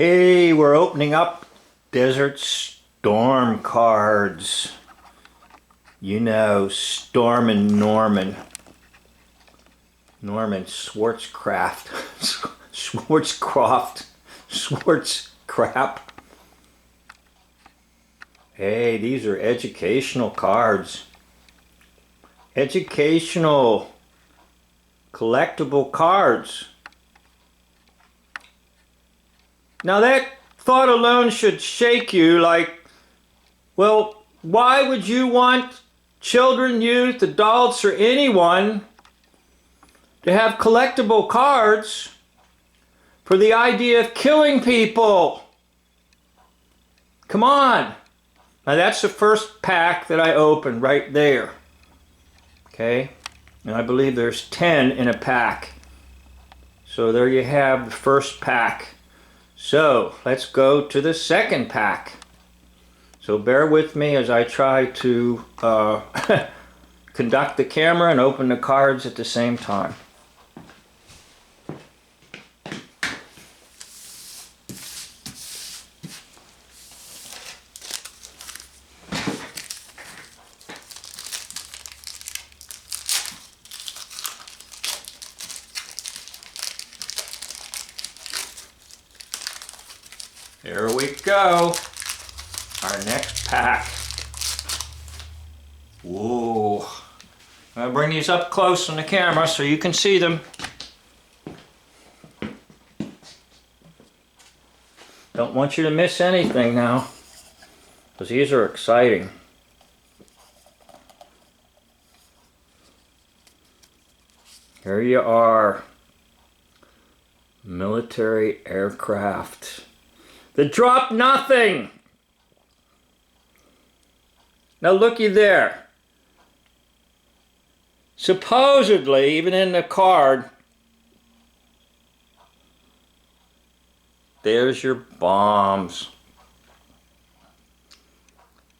Hey, we're opening up Desert Storm cards. You know, Storm and Norman. Norman Schwarzcraft. Schwarzcrap. Hey, these are educational cards. Educational collectible cards. Now that thought alone should shake you like, well, why would you want children, youth, adults, or anyone to have collectible cards for the idea of killing people? Come on. Now that's the first pack that I opened right there. Okay? And I believe there's 10 in a pack. So there you have the first pack. So let's go to the second pack. So bear with me as I try to conduct the camera and open the cards at the same time. Here we go. Our next pack. Whoa. I'm going to bring these up close on the camera so you can see them. Don't want you to miss anything now, because these are exciting. Here you are. Military aircraft. They drop nothing. Now looky there. Supposedly, even in the card, there's your bombs.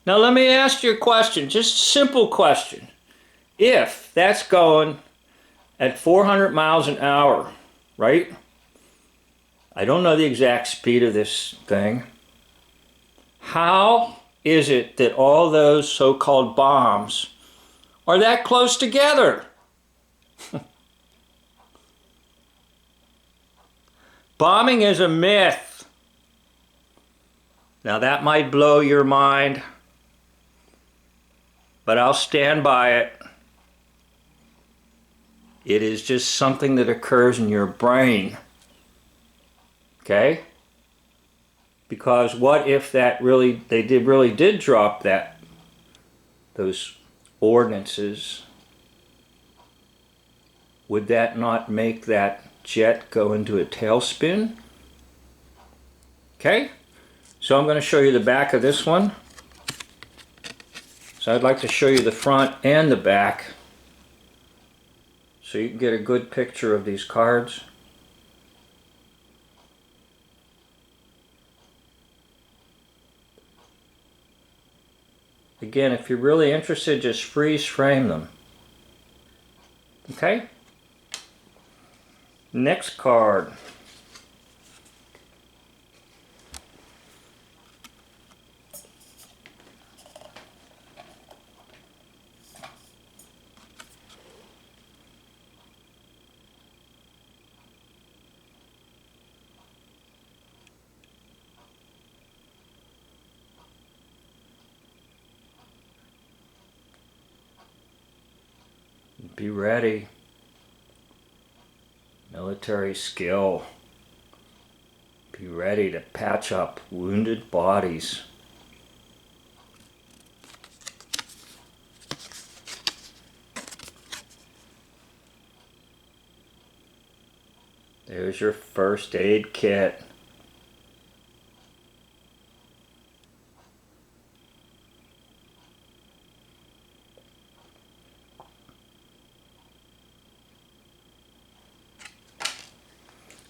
Now let me ask you a question, just a simple question. If that's going at 400 miles an hour, right? I don't know the exact speed of this thing. How is it that all those so-called bombs are that close together? Bombing is a myth. Now that might blow your mind, but I'll stand by it. It is just something that occurs in your brain. Okay? Because what if that really, they really did drop those ordnances? Would that not make that jet go into a tailspin? Okay? So I'm going to show you the back of this one. So I'd like to show you the front and the back so you can get a good picture of these cards. Again, if you're really interested, just freeze frame them. Okay? Next card. Be ready. Military skill. Be ready to patch up wounded bodies. There's your first aid kit.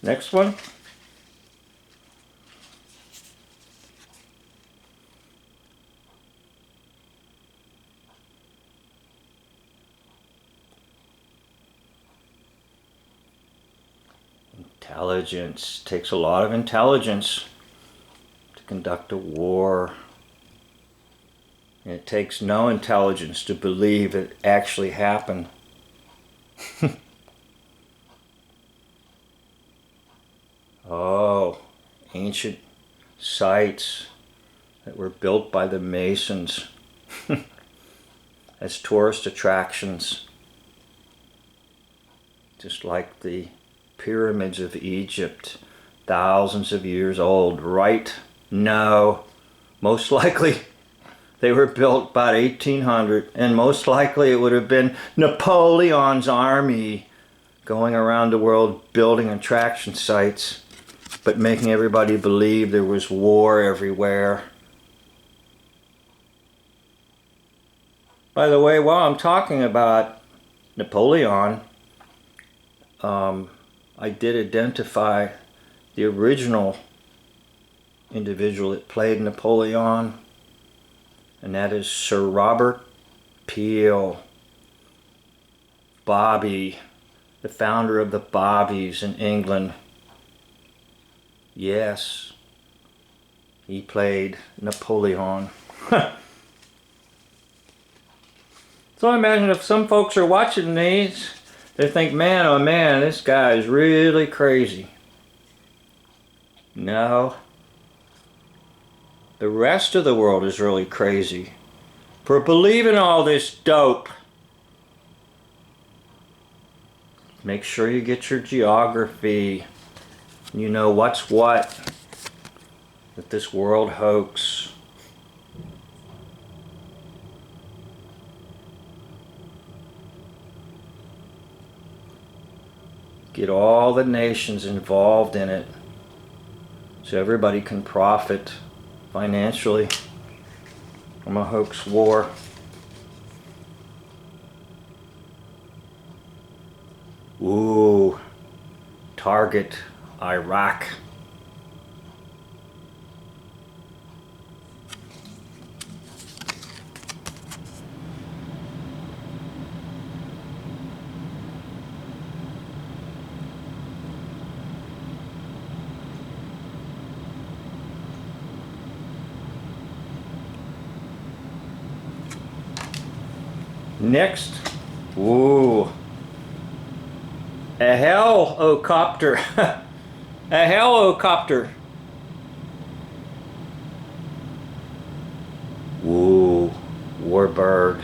Next one. Intelligence. Takes a lot of intelligence. conduct a war. And it takes no intelligence to believe it actually happened. Oh, ancient sites that were built by the Masons as tourist attractions, just like the pyramids of Egypt, thousands of years old, right? No, most likely they were built about 1800, and most likely it would have been Napoleon's army going around the world building attraction sites, but making everybody believe there was war everywhere. By the way, while I'm talking about Napoleon, I did identify the original individual that played Napoleon, and that is Sir Robert Peel, Bobby, the founder of the Bobbies in England. Yes, he played Napoleon. So I imagine if some folks are watching these, they think, man, oh man, this guy is really crazy. No. The rest of the world is really crazy for believing all this dope. Make sure you get your geography. You know what's what with this world hoax. Get all the nations involved in it so everybody can profit financially from a hoax war. Ooh, target Iraq. Next, ooh, a HELL-O-COPTER. A HELL-O-COPTER. Ooh, warbird.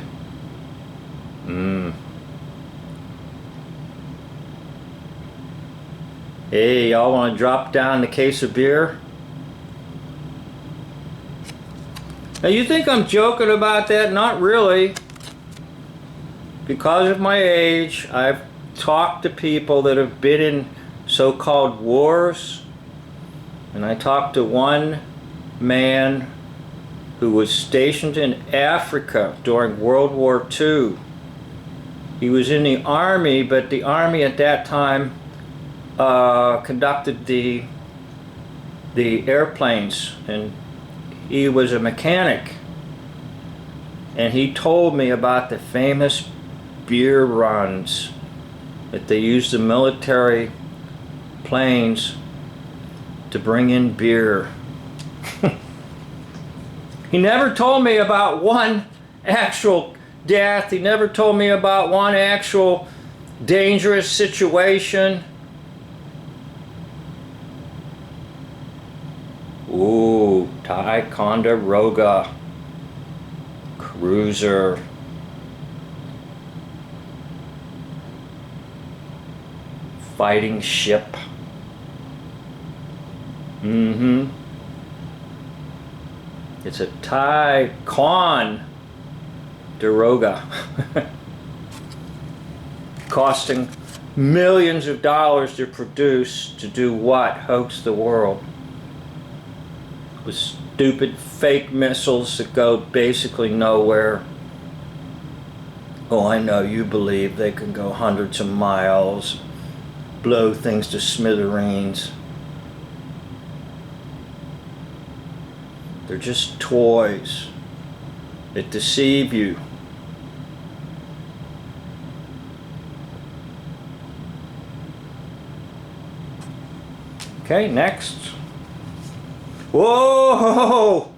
Hey, y'all want to drop down the case of beer? Now you think I'm joking about that? Not really. Because of my age, I've talked to people that have been in so-called wars, and I talked to one man who was stationed in Africa during World War II. He was in the army, but the army at that time conducted the airplanes, and he was a mechanic. And he told me about the famous beer runs that they used the military planes to bring in beer. He never told me about one actual death. He never told me about one actual dangerous situation. Ooh, Ticonderoga cruiser. Fighting ship. It's a Ticonderoga. Costing millions of dollars to produce, to do what? Hoax the world. With stupid fake missiles that go basically nowhere. Oh, I know you believe they can go hundreds of miles, blow things to smithereens. They're just toys that deceive you. Okay, next. Whoa, Whoa!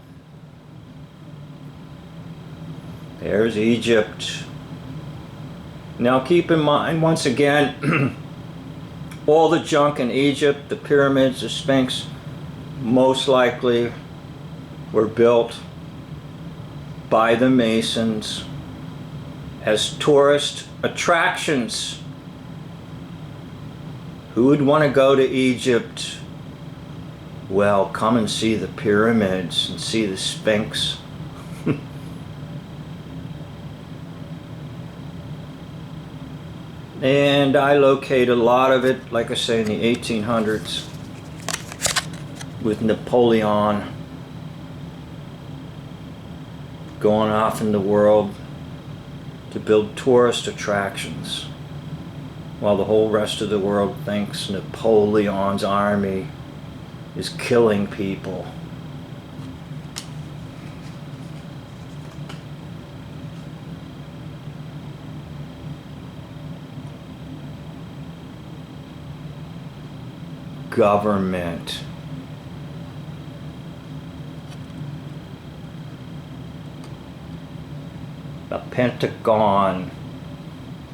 There's Egypt. Now keep in mind, once again, all the junk in Egypt, the pyramids, the Sphinx, most likely were built by the Masons as tourist attractions. Who would want to go to Egypt? Well, come and see the pyramids and see the Sphinx. And I located a lot of it, like I say, in the 1800s with Napoleon going off in the world to build tourist attractions, while the whole rest of the world thinks Napoleon's army is killing people. Government. The Pentagon.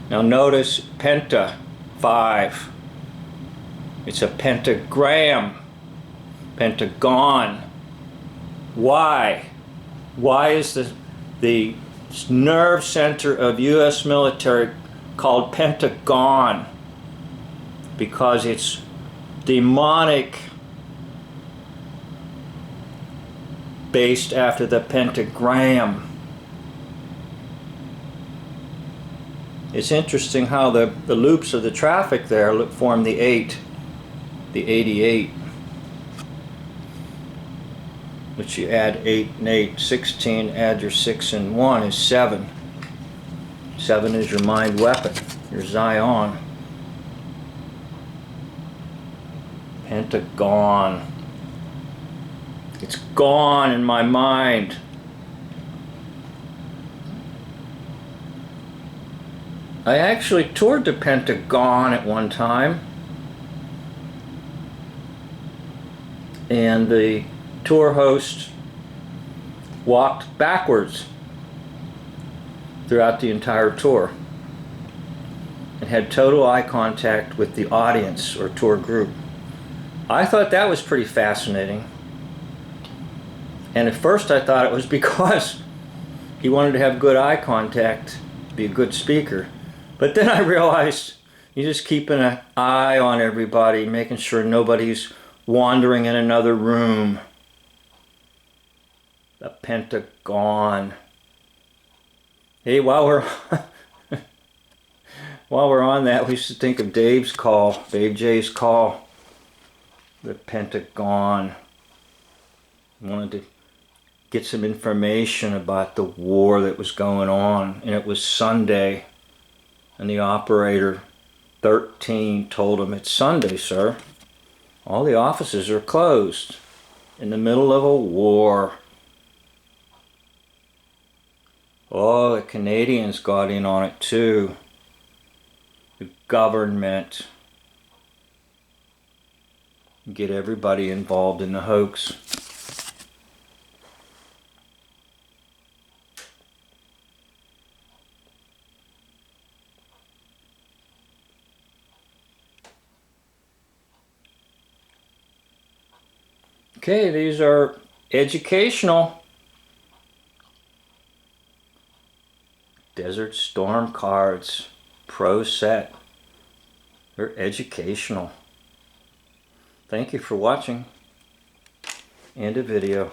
Now notice Penta, 5. It's a pentagram. Pentagon. Why? Why is the nerve center of U.S. military called Pentagon? Because it's demonic, based after the pentagram. It's interesting how the loops of the traffic there form the 8, the 88, which you add 8 and 8, 16, add your 6 and 1 is 7. 7 is your mind weapon, your Zion. Pentagon. It's gone in my mind. I actually toured the Pentagon at one time, and the tour host walked backwards throughout the entire tour and had total eye contact with the audience or tour group. I thought that was pretty fascinating, and at first I thought it was because he wanted to have good eye contact, be a good speaker. But then I realized you're just keeping an eye on everybody, making sure nobody's wandering in another room. The Pentagon. Hey, while we're on that, we should think of Dave J's call. The Pentagon. I wanted to get some information about the war that was going on, and it was Sunday. And the operator, 13, told him, "It's Sunday, sir. All the offices are closed in the middle of a war." Oh, the Canadians got in on it too. The government. Get everybody involved in the hoax. Okay, these are educational. Desert Storm cards, pro set. They're educational. Thank you for watching. End of video.